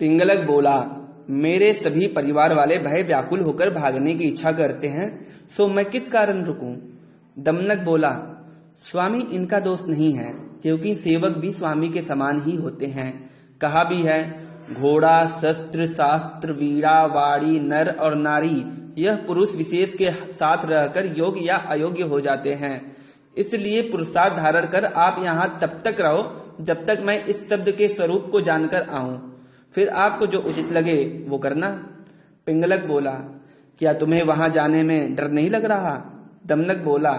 पिंगलक बोला, मेरे सभी परिवार वाले भय व्याकुल होकर भागने की इच्छा करते हैं, सो मैं किस कारण रुकूं? दमनक बोला, स्वामी इनका दोष नहीं है, क्योंकि सेवक भी स्वामी के समान ही होते हैं। कहा भी है, घोड़ा, शस्त्र, शास्त्र, वीणा, वाणी, नर और नारी यह पुरुष विशेष के साथ रहकर योग्य या अयोग्य हो जाते हैं। इसलिए पुरुषार्थ धारण कर आप यहाँ तब तक रहो जब तक मैं इस शब्द के स्वरूप को जानकर आऊं, फिर आपको जो उचित लगे वो करना। पिंगलक बोला, क्या तुम्हें वहां जाने में डर नहीं लग रहा? दमनक बोला,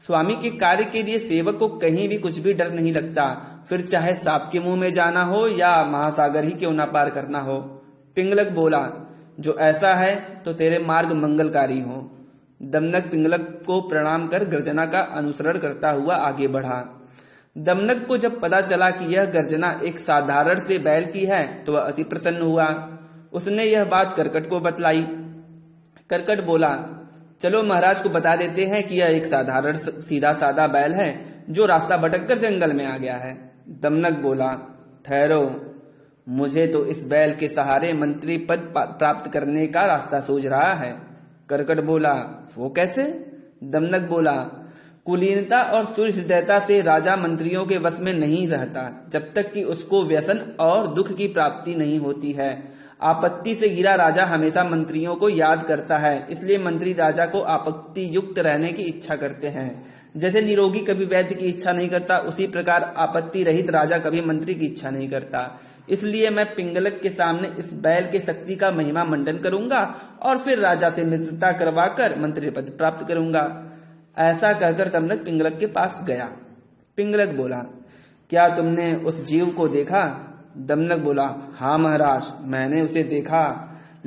स्वामी के कार्य के लिए सेवक को कहीं भी कुछ भी डर नहीं लगता, फिर चाहे सांप के मुंह में जाना हो या महासागर ही क्यों ना पार करना हो। पिंगलक बोला, जो ऐसा है तो तेरे मार्ग मंगलकारी हो। दमनक पिंगलक को प्रणाम कर गर्जना का अनुसरण करता हुआ आगे बढ़ा। दमनक को जब पता चला कि यह गर्जना एक साधारण से बैल की है तो वह अति प्रसन्न हुआ। उसने यह बात करकट को बतलाई। करकट बोला, चलो महाराज को बता देते हैं कि यह एक साधारण सीधा सादा बैल है जो रास्ता भटक कर जंगल में आ गया है। दमनक बोला, ठहरो, मुझे तो इस बैल के सहारे मंत्री पद प्राप्त करने का रास्ता सूझ रहा है। करकट बोला, वो कैसे? दमनक बोला, कुलीनता और सुहृदयता से राजा मंत्रियों के वश में नहीं रहता जब तक कि उसको व्यसन और दुख की प्राप्ति नहीं होती है। आपत्ति से घिरा राजा हमेशा मंत्रियों को याद करता है, इसलिए मंत्री राजा को आपत्ति युक्त रहने की इच्छा करते हैं। जैसे निरोगी कभी वैद्य की इच्छा नहीं करता, उसी प्रकार आपत्ति रहित राजा कभी मंत्री की इच्छा नहीं करता। इसलिए मैं पिंगलक के सामने इस बैल के शक्ति का महिमा मंडन करूंगा और फिर राजा से मित्रता करवाकर मंत्री पद प्राप्त करूंगा। ऐसा कहकर दमनक पिंगलक के पास गया। पिंगलक बोला, क्या तुमने उस जीव को देखा? दमनक बोला, हाँ महाराज, मैंने उसे देखा,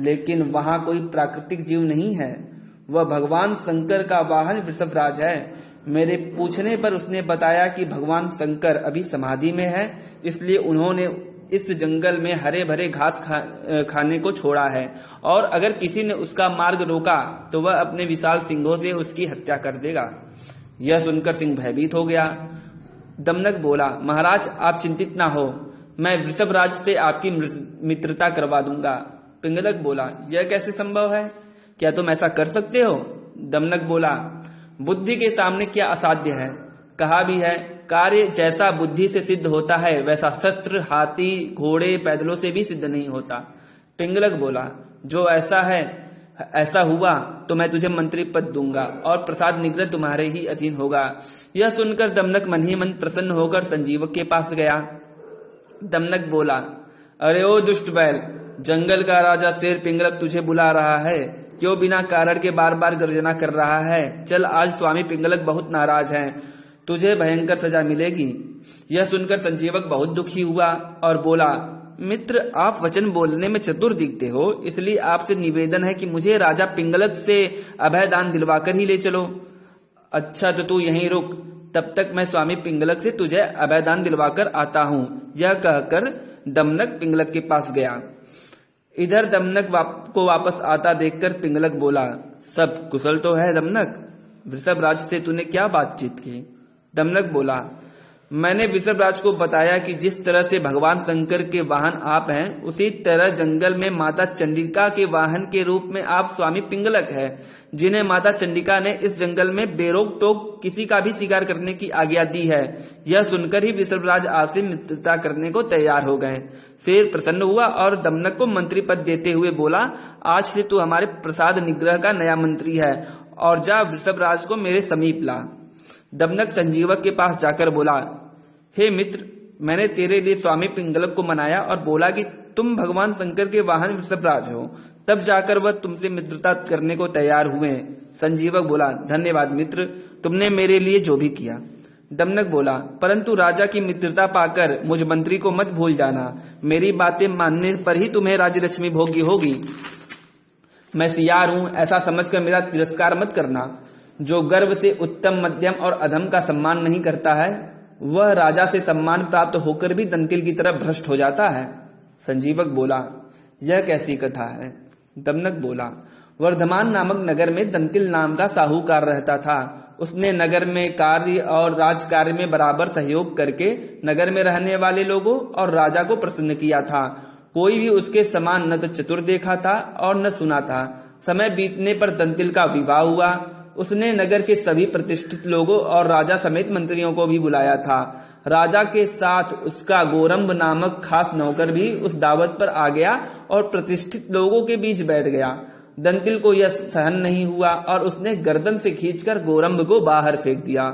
लेकिन वहां कोई प्राकृतिक जीव नहीं है। वह भगवान शंकर का वाहन वृषभराज है। मेरे पूछने पर उसने बताया कि भगवान शंकर अभी समाधि में है, इसलिए उन्होंने इस जंगल में हरे भरे घास खाने को छोड़ा है, और अगर किसी ने उसका मार्ग रोका तो वह अपने विशाल सिंगों से उसकी हत्या कर देगा। यह सुनकर सिंह भयभीत हो गया। दमनक बोला, महाराज आप चिंतित ना हो, मैं वृषभराज से आपकी मित्रता करवा दूंगा। पिंगलक बोला, यह कैसे संभव है? क्या तुम ऐसा कर सकते हो? दमनक बोला, बुद्धि के सामने क्या असाध्य है। कहा भी है, कार्य जैसा बुद्धि से सिद्ध होता है वैसा शस्त्र, हाथी, घोड़े, पैदलों से भी सिद्ध नहीं होता। पिंगलक बोला, जो ऐसा हुआ तो मैं तुझे मंत्री पद दूंगा और प्रसाद निग्रह तुम्हारे ही अधीन होगा। यह सुनकर दमनक मन ही मन प्रसन्न होकर संजीवक के पास गया। दमनक बोला, अरे ओ दुष्ट बैल, जंगल का राजा शेर पिंगलक तुझे बुला रहा है। क्यों बिना कारण के बार बार गर्जना कर रहा है? चल, आज स्वामी पिंगलक बहुत नाराज हैं, तुझे भयंकर सजा मिलेगी। यह सुनकर संजीवक बहुत दुखी हुआ और बोला, मित्र, आप वचन बोलने में चतुर दिखते हो, इसलिए आपसे निवेदन है कि मुझे राजा पिंगलक से अभय दान दिलवाकर ही ले चलो। अच्छा, तो तू यहीं रुक, तब तक मैं स्वामी पिंगलक से तुझे अभय दान दिलवाकर आता हूं। यह कहकर दमनक पिंगलक के पास गया। इधर दमनक को वापस आता देखकर पिंगलक बोला, सब कुशल तो है दमनक? वृषभराज से तूने क्या बातचीत की? दमनक बोला, मैंने वृषभराज को बताया कि जिस तरह से भगवान शंकर के वाहन आप हैं, उसी तरह जंगल में माता चंडिका के वाहन के रूप में आप स्वामी पिंगलक है, जिन्हें माता चंडिका ने इस जंगल में बेरोक टोक किसी का भी शिकार करने की आज्ञा दी है। यह सुनकर ही वृषभराज आपसे मित्रता करने को तैयार हो गए। शेर प्रसन्न हुआ और दमनक को मंत्री पद देते हुए बोला, आज से तू हमारे प्रसाद निग्रह का नया मंत्री है, और जा वृषभराज को मेरे समीप ला। दमनक संजीवक के पास जाकर बोला, हे मित्र, मैंने तेरे लिए स्वामी पिंगलक को मनाया और बोला कि तुम भगवान शंकर के वाहन वृषभराज हो, तब जाकर वह तुमसे मित्रता करने को तैयार हुए। संजीवक बोला, धन्यवाद मित्र, तुमने मेरे लिए जो भी किया। दमनक बोला, परंतु राजा की मित्रता पाकर मुझ मंत्री को मत भूल जाना, मेरी बातें मानने पर ही तुम्हें राज्यलक्ष्मी भोग्य होगी। मैं सियार हूं ऐसा समझकर मेरा तिरस्कार मत करना। जो गर्व से उत्तम, मध्यम और अधम का सम्मान नहीं करता है, वह राजा से सम्मान प्राप्त होकर भी दंतिल की तरह भ्रष्ट हो जाता है। संजीवक बोला, यह कैसी कथा है? दमनक बोला, वर्धमान नामक नगर में दंतिल नाम का साहूकार रहता था। उसने नगर में कार्य और राजकार्य में बराबर सहयोग करके नगर में रहने वाले लोगों और राजा को प्रसन्न किया था। कोई भी उसके समान न तो चतुर देखा था और न सुना था। समय बीतने पर दंतिल का विवाह हुआ। उसने नगर के सभी प्रतिष्ठित लोगों और राजा समेत मंत्रियों को भी बुलाया था। राजा के साथ उसका गोरंब नामक खास नौकर भी उस दावत पर आ गया और प्रतिष्ठित लोगों के बीच बैठ गया। दंतिल को यह सहन नहीं हुआ और उसने गर्दन से खींचकर गोरंब को बाहर फेंक दिया।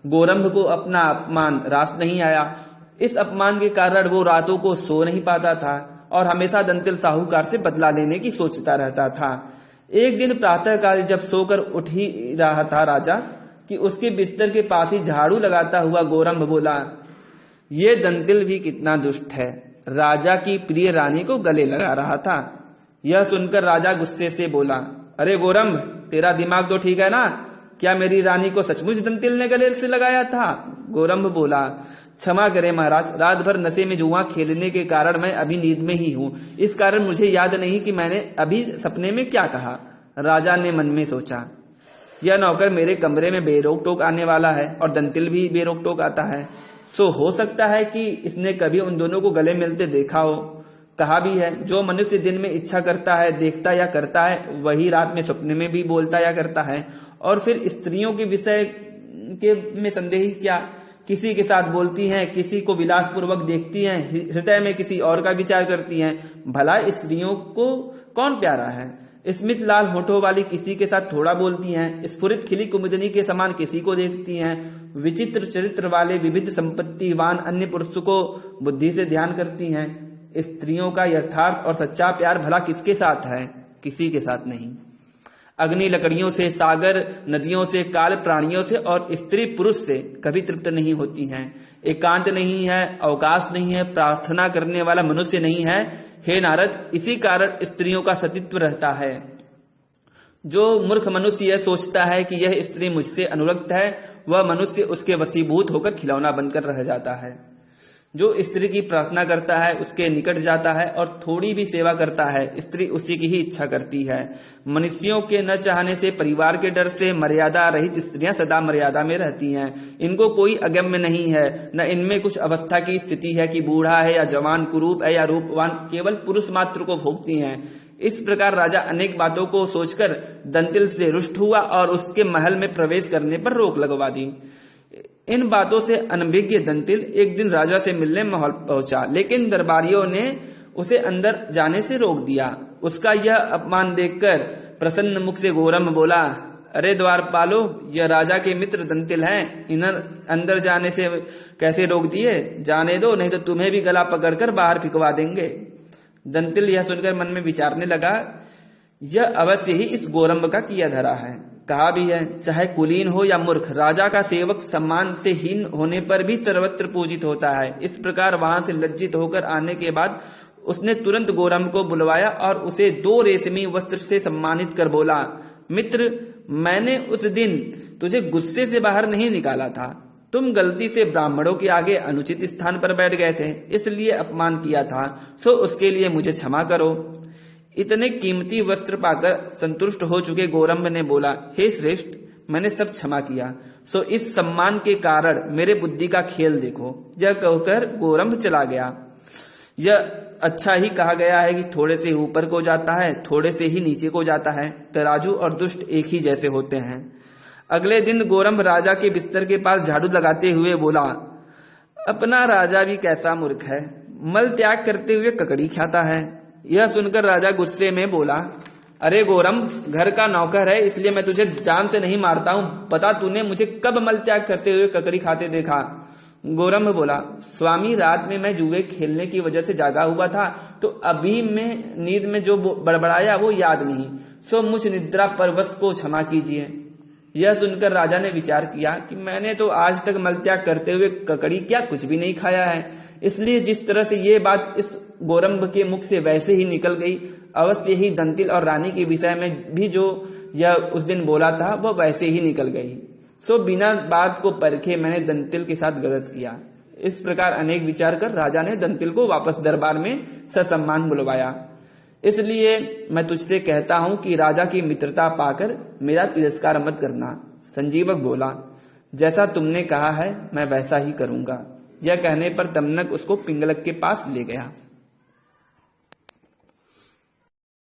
गोरंब को अपना अपमान रास नहीं आया। इस अपमान के कारण वो रातों को सो नहीं पाता था और हमेशा दंतिल साहूकार से बदला लेने की सोचता रहता था। एक दिन प्रातःकाल जब सोकर उठ ही रहा था राजा कि उसके बिस्तर के पास ही झाड़ू लगाता हुआ गोरंब बोला, ये दंतिल भी कितना दुष्ट है, राजा की प्रिय रानी को गले लगा रहा था। यह सुनकर राजा गुस्से से बोला, अरे गोरंब, तेरा दिमाग तो ठीक है ना? क्या मेरी रानी को सचमुच दंतिल ने गले से लगाया था? गोरंब बोला, क्षमा करें महाराज, रात भर नशे में जुआ खेलने के कारण मैं अभी नींद में ही हूं। इस कारण मुझे याद नहीं कि मैंने अभी सपने में क्या कहा। राजा ने मन में सोचा, यह नौकर मेरे कमरे में बेरोक टोक आने वाला है और दंतिल भी बेरोक टोक आता है, सो हो सकता है कि इसने कभी उन दोनों को गले मिलते देखा हो। कहा भी है, जो मनुष्य दिन में इच्छा करता है, देखता या करता है, वही रात में सपने में भी बोलता या करता है। और फिर स्त्रियों के विषय के में संदेह ही क्या, किसी के साथ बोलती हैं, किसी को विलासपूर्वक देखती हैं, हृदय में किसी और का विचार करती हैं। भला स्त्रियों को कौन प्यारा है? स्मित लाल होठों वाली किसी के साथ थोड़ा बोलती हैं, स्फुरित खिली कुमुदनी के समान किसी को देखती हैं, विचित्र चरित्र वाले विविध संपत्तिवान अन्य पुरुषों को बुद्धि से ध्यान करती हैं। स्त्रियों का यथार्थ और सच्चा प्यार भला किसके साथ है? किसी के साथ नहीं। अग्नि लकड़ियों से, सागर नदियों से, काल प्राणियों से और स्त्री पुरुष से कभी तृप्त नहीं होती हैं। एकांत नहीं है, अवकाश नहीं है, प्रार्थना करने वाला मनुष्य नहीं है। हे नारद, इसी कारण स्त्रियों का सतीत्व रहता है। जो मूर्ख मनुष्य यह सोचता है कि यह स्त्री मुझसे अनुरक्त है, वह मनुष्य उसके वशीभूत होकर खिलौना बनकर रह जाता है। जो स्त्री की प्रार्थना करता है उसके निकट जाता है और थोड़ी भी सेवा करता है, स्त्री उसी की ही इच्छा करती है। मनुष्यों के न चाहने से, परिवार के डर से मर्यादा रहित स्त्रियां सदा मर्यादा में रहती हैं। इनको कोई अगम्य नहीं है, न इनमें कुछ अवस्था की स्थिति है कि बूढ़ा है या जवान, कुरूप है या रूपवान, केवल पुरुष मात्र को भोगती हैं। इस प्रकार राजा अनेक बातों को सोचकर दंतिल से रुष्ट हुआ और उसके महल में प्रवेश करने पर रोक लगवा दी। इन बातों से अनभिज्ञ दंतिल एक दिन राजा से मिलने महल पहुंचा, लेकिन दरबारियों ने उसे अंदर जाने से रोक दिया। उसका यह अपमान देखकर प्रसन्न मुख से गोरंब बोला, अरे द्वारपालो, यह राजा के मित्र दंतिल हैं, इन्हें अंदर जाने से कैसे रोक दिए? जाने दो, नहीं तो तुम्हें भी गला पकड़कर बाहर फिकवा देंगे। दंतिल यह सुनकर मन में विचारने लगा, यह अवश्य ही इस गोरंब का किया धरा है। कहा भी है, चाहे कुलीन हो या मूर्ख, राजा का सेवक सम्मान से हीन होने पर भी सर्वत्र पूजित होता है। इस प्रकार वहां से लज्जित होकर आने के बाद उसने तुरंत गोरंब को बुलवाया और उसे 2 रेशमी वस्त्र से सम्मानित कर बोला, मित्र, मैंने उस दिन तुझे गुस्से से बाहर नहीं निकाला था। तुम गलती से ब्राह्मणों के आगे अनुचित स्थान पर बैठ गए थे, इसलिए अपमान किया था, सो उसके लिए मुझे क्षमा करो। इतने कीमती वस्त्र पाकर संतुष्ट हो चुके गोरंब ने बोला, हे श्रेष्ठ, मैंने सब क्षमा किया, सो इस सम्मान के कारण मेरे बुद्धि का खेल देखो। यह कहकर गोरंब चला गया। यह अच्छा ही कहा गया है कि थोड़े से ऊपर को जाता है, थोड़े से ही नीचे को जाता है। तराजू और दुष्ट एक ही जैसे होते हैं। अगले दिन गोरंब राजा के बिस्तर के पास झाड़ू लगाते हुए बोला, अपना राजा भी कैसा मूर्ख है, मल त्याग करते हुए ककड़ी खाता है। यह सुनकर राजा गुस्से में बोला, अरे गोरंब, घर का नौकर है, इसलिए मैं तुझे जान से नहीं मारता हूं। बता, तूने मुझे कब मल त्याग करते हुए ककड़ी खाते देखा? गोरंब बोला, स्वामी, रात में मैं जुए खेलने की वजह से जागा हुआ था, तो अभी मैं नींद में जो बड़बड़ाया वो याद नहीं, सो मुझ निद्रा परवश को क्षमा कीजिए। यह सुनकर राजा ने विचार किया कि मैंने तो आज तक मलत्याग करते हुए ककड़ी क्या कुछ भी नहीं खाया है, इसलिए जिस तरह से ये बात इस गोरंब के मुख से वैसे ही निकल गई, अवश्य ही दंतिल और रानी के विषय में भी जो यह उस दिन बोला था वह वैसे ही निकल गई। सो बिना बात को परखे मैंने दंतिल के साथ गलत किया। इस प्रकार अनेक विचार कर राजा ने दंतिल को वापस दरबार में ससम्मान बुलवाया। इसलिए मैं तुझसे कहता हूं कि राजा की मित्रता पाकर मेरा तिरस्कार मत करना। संजीवक बोला, जैसा तुमने कहा है मैं वैसा ही करूंगा। यह कहने पर दमनक उसको पिंगलक के पास ले गया।